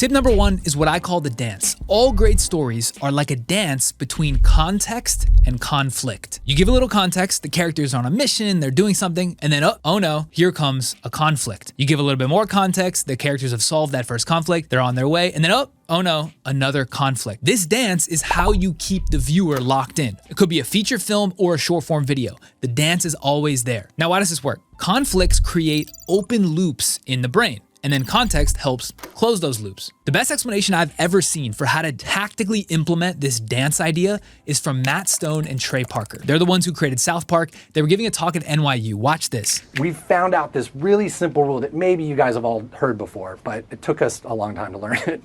Tip number 1 is what I call the dance. All great stories are like a dance between context and conflict. You give a little context, the characters are on a mission, they're doing something, and then oh no, here comes a conflict. You give a little bit more context, the characters have solved that first conflict, they're on their way, and then oh no, another conflict. This dance is how you keep the viewer locked in. It could be a feature film or a short form video. The dance is always there. Now, why does this work? Conflicts create open loops in the brain, and then context helps close those loops. The best explanation I've ever seen for how to tactically implement this dance idea is from Matt Stone and Trey Parker. They're the ones who created South Park. They were giving a talk at NYU. Watch this. We found out this really simple rule that maybe you guys have all heard before, but it took us a long time to learn it.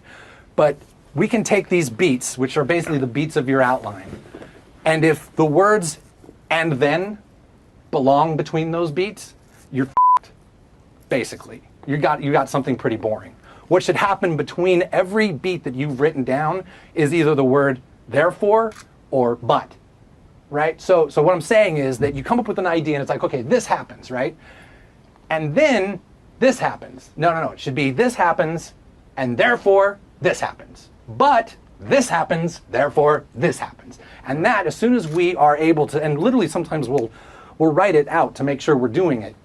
But we can take these beats, which are basically the beats of your outline, and if the words "and then" belong between those beats, you're f***ed, basically. You got something pretty boring. What should happen between every beat that you've written down is either the word therefore or but, right? So what I'm saying is that you come up with an idea and it's like, okay, this happens, right? And then this happens. No, it should be this happens and therefore this happens. But this happens, therefore this happens. And that, as soon as we are able to, and literally sometimes we'll write it out to make sure we're doing it.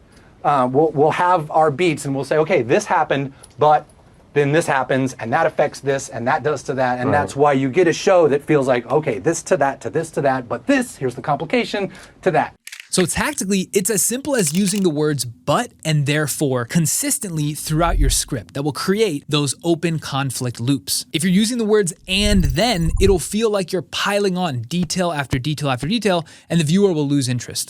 We'll have our beats and we'll say, okay, this happened, but then this happens and that affects this and that does to that. And that's why you get a show that feels like, okay, this to that, to this to that, but this, here's the complication to that. So tactically, it's as simple as using the words but and therefore consistently throughout your script that will create those open conflict loops. If you're using the words and then, it'll feel like you're piling on detail after detail after detail, and the viewer will lose interest.